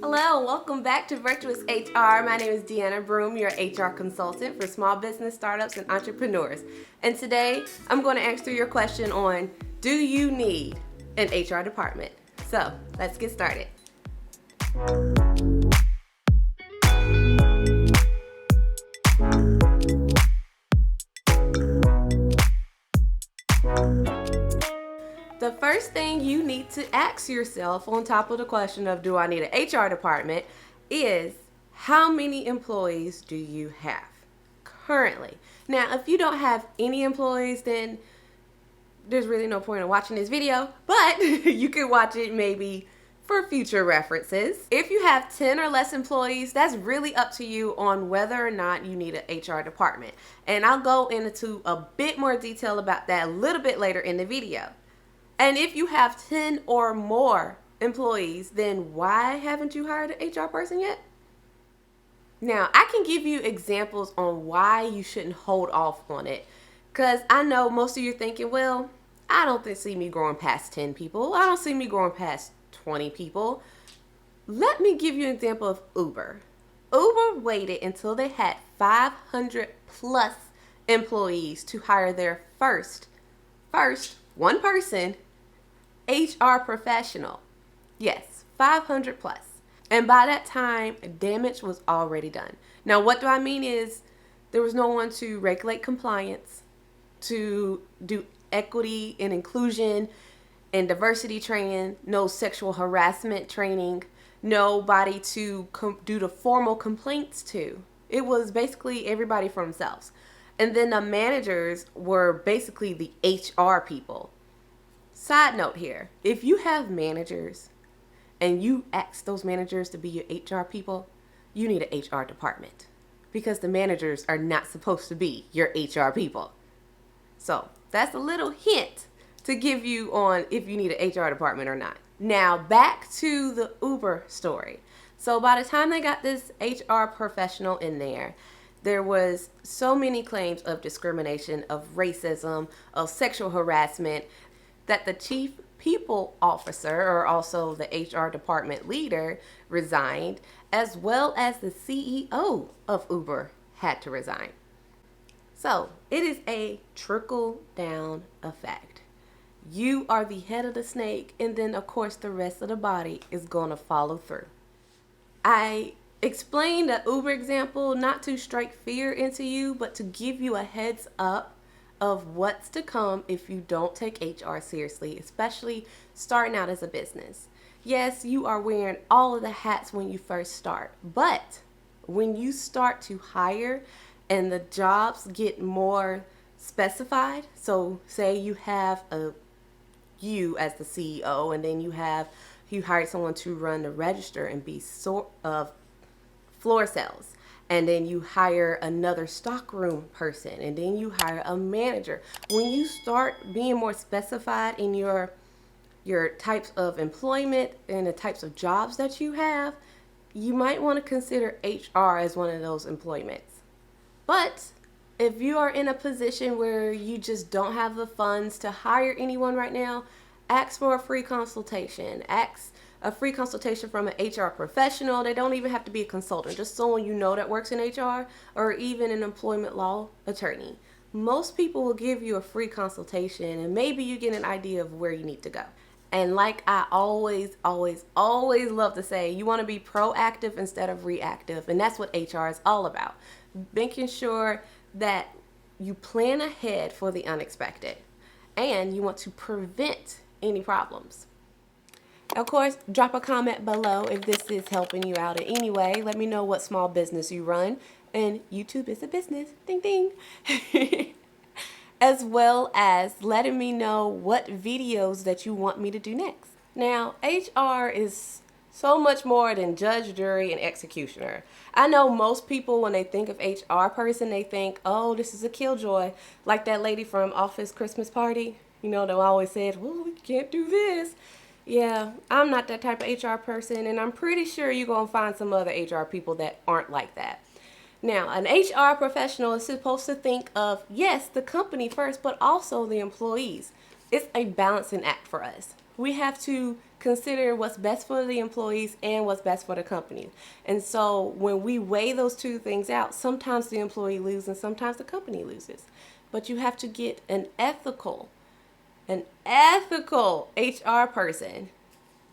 Hello, welcome back to Virtuous HR. My name is Deanna.Broome, your HR consultant for small business, startups, and entrepreneurs. And today, I'm going to answer your question on, do you need an HR department? So, let's get started. The first thing you need to ask yourself on top of the question of do I need an HR department is how many employees do you have currently? Now, if you don't have any employees, then there's really no point in watching this video, but you can watch it maybe for future references. If you have 10 or less employees, that's really up to you on whether or not you need an HR department. And I'll go into a bit more detail about that a little bit later in the video. And if you have 10 or more employees, then why haven't you hired an HR person yet? Now, I can give you examples on why you shouldn't hold off on it. Because I know most of you are thinking, well, I don't see me growing past 10 people. I don't see me growing past 20 people. Let me give you an example of Uber. Uber waited until they had 500 plus employees to hire their first one person HR professional. Yes, 500 plus. And by that time, damage was already done. Now, what do I mean is there was no one to regulate compliance, to do equity and inclusion and diversity training, no sexual harassment training, nobody to do the formal complaints to. It was basically everybody for themselves. And then the managers were basically the HR people. Side note here, if you have managers and you ask those managers to be your HR people, you need an HR department because the managers are not supposed to be your HR people. So that's a little hint to give you on if you need an HR department or not. Now back to the Uber story. So by the time they got this HR professional in there was so many claims of discrimination, of racism, of sexual harassment that the chief people officer, or also the HR department leader, resigned, as well as the CEO of Uber had to resign. So it is a trickle down effect. You are the head of the snake, and then of course the rest of the body is going to follow through. I explained the Uber example not to strike fear into you, but to give you a heads up of what's to come if you don't take HR seriously, especially starting out as a business. Yes, you are wearing all of the hats when you first start, but when you start to hire and the jobs get more specified, so say you have you as the CEO, and then you hired someone to run the register and be sort of floor sales, and then you hire another stockroom person, and then you hire a manager. When you start being more specified in your types of employment and the types of jobs that you have, you might want to consider HR as one of those employments. But if you are in a position where you just don't have the funds to hire anyone right now, ask for a free consultation. Ask a free consultation from an HR professional. They don't even have to be a consultant, just someone you know that works in HR, or even an employment law attorney. Most people will give you a free consultation, and maybe you get an idea of where you need to go. And like I always love to say, you want to be proactive instead of reactive, and that's what HR is all about. Making sure that you plan ahead for the unexpected, and you want to prevent any problems. Of course, drop a comment below if this is helping you out in any way. Let me know what small business you run. And YouTube is a business. Ding, ding. As well as letting me know what videos that you want me to do next. Now, HR is so much more than judge, jury, and executioner. I know most people, when they think of HR person, they think, oh, this is a killjoy. Like that lady from Office Christmas Party. You know, they always said, well, we can't do this. Yeah, I'm not that type of HR person, and I'm pretty sure you're going to find some other HR people that aren't like that. Now, an HR professional is supposed to think of, yes, the company first, but also the employees. It's a balancing act for us. We have to consider what's best for the employees and what's best for the company. And so when we weigh those two things out, sometimes the employee loses and sometimes the company loses. But you have to get an ethical HR person.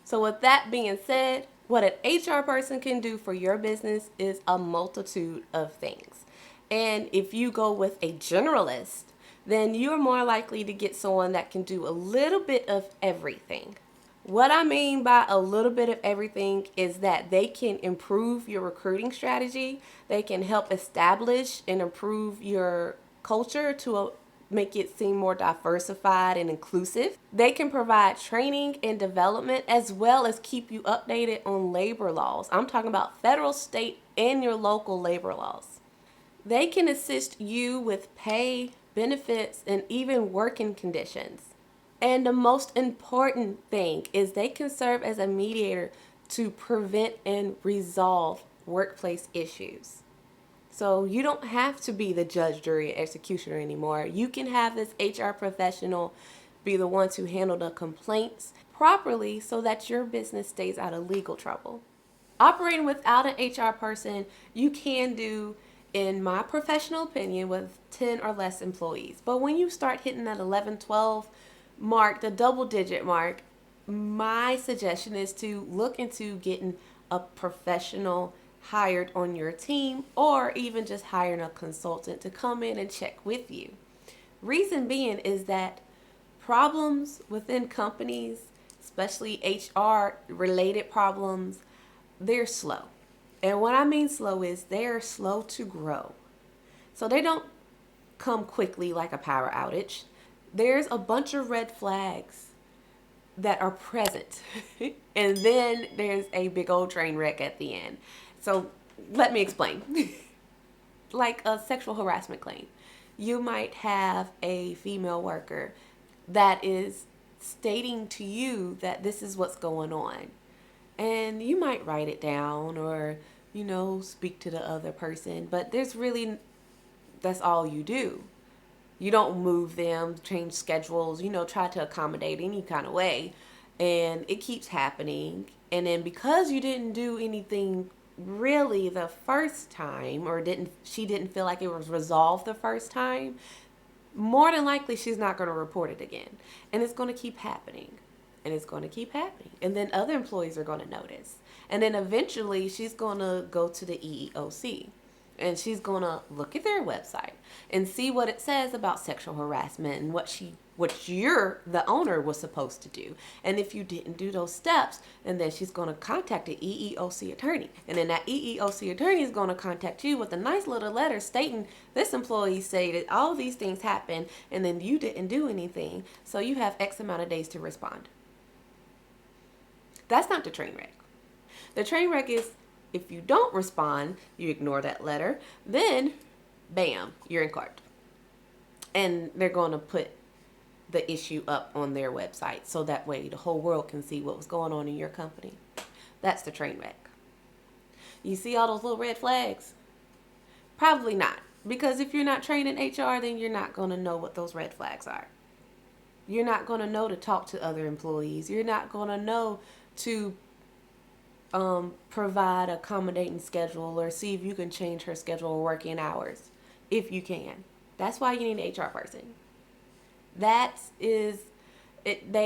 So with that being said, what an HR person can do for your business is a multitude of things. And if you go with a generalist, then you're more likely to get someone that can do a little bit of everything. What I mean by a little bit of everything is that they can improve your recruiting strategy. They can help establish and improve your culture to make it seem more diversified and inclusive. They can provide training and development as well as keep you updated on labor laws. I'm talking about federal, state, and your local labor laws. They can assist you with pay, benefits, and even working conditions. And the most important thing is they can serve as a mediator to prevent and resolve workplace issues. So you don't have to be the judge, jury, and executioner anymore. You can have this HR professional be the ones who handle the complaints properly so that your business stays out of legal trouble. Operating without an HR person, you can do, in my professional opinion, with 10 or less employees. But when you start hitting that 11, 12 mark, the double digit mark, my suggestion is to look into getting a professional hired on your team, or even just hiring a consultant to come in and check with you. Reason being is that problems within companies, especially HR related problems, they're slow. And what I mean slow is they're slow to grow. So they don't come quickly like a power outage. There's a bunch of red flags that are present. And then there's a big old train wreck at the end. So let me explain. Like a sexual harassment claim. You might have a female worker that is stating to you that this is what's going on. And you might write it down or, speak to the other person. But that's all you do. You don't move them, change schedules, try to accommodate any kind of way. And it keeps happening. And then because you didn't do anything really the first time, or she didn't feel like it was resolved the first time, more than likely she's not going to report it again. And it's going to keep happening. And it's going to keep happening. And then other employees are going to notice. And then eventually she's going to go to the EEOC. And she's going to look at their website and see what it says about sexual harassment and what you're, the owner, was supposed to do. And if you didn't do those steps, and then she's going to contact the EEOC attorney. And then that EEOC attorney is going to contact you with a nice little letter stating this employee stated all these things happened and then you didn't do anything. So you have X amount of days to respond. That's not the train wreck. The train wreck is, if you don't respond, you ignore that letter, then bam, you're in court. And they're going to put the issue up on their website so that way the whole world can see what was going on in your company. That's the train wreck. You see all those little red flags? Probably not. Because if you're not trained in HR, then you're not going to know what those red flags are. You're not going to know to talk to other employees. You're not going to know to provide accommodating schedule or see if you can change her schedule or working hours if you can. That's why you need an HR person. They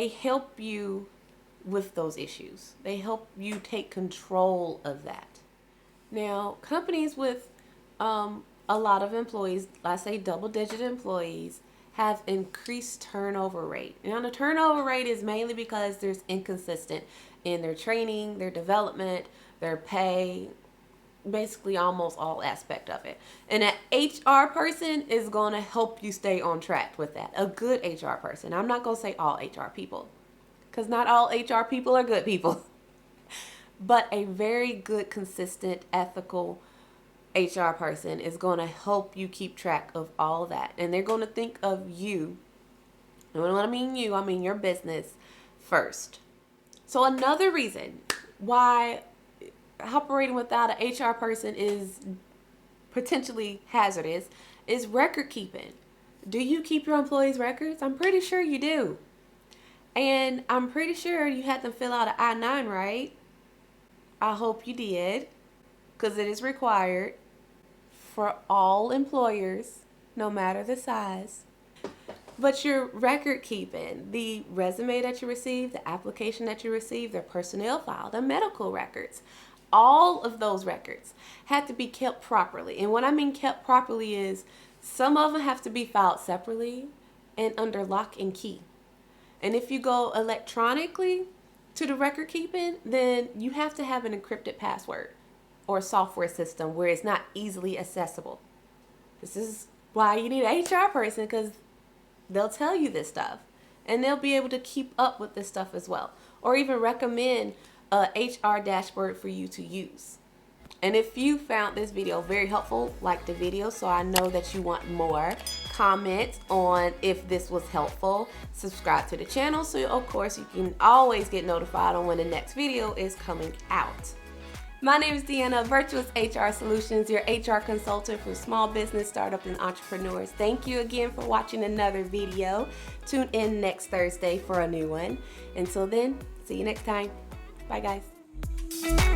help you with those issues. They help you take control of that. Now, companies with a lot of employees, let's say double-digit employees, have increased turnover rate. Now, the turnover rate is mainly because there's inconsistent in their training, their development, their pay, basically almost all aspect of it. And an HR person is going to help you stay on track with that. A good HR person. I'm not going to say all HR people, because not all HR people are good people. But a very good, consistent, ethical HR person is going to help you keep track of all that. And they're going to think of you, and when I mean you, I mean your business first. So another reason why operating without an HR person is potentially hazardous is record keeping. Do you keep your employees' records? I'm pretty sure you do. And I'm pretty sure you had them fill out an I-9, right? I hope you did, because it is required for all employers, no matter the size. But your record keeping, the resume that you received, the application that you received, their personnel file, the medical records, all of those records have to be kept properly. And what I mean kept properly is some of them have to be filed separately and under lock and key. And if you go electronically to the record keeping, then you have to have an encrypted password or a software system where it's not easily accessible. This is why you need an HR person, because they'll tell you this stuff and they'll be able to keep up with this stuff as well, or even recommend a HR dashboard for you to use. And if you found this video very helpful, like the video so I know that you want more. Comment on if this was helpful. Subscribe to the channel so of course you can always get notified on when the next video is coming out. My name is Deanna, Virtuous HR Solutions, your HR consultant for small business, startup, and entrepreneurs. Thank you again for watching another video. Tune in next Thursday for a new one. Until then, see you next time. Bye, guys.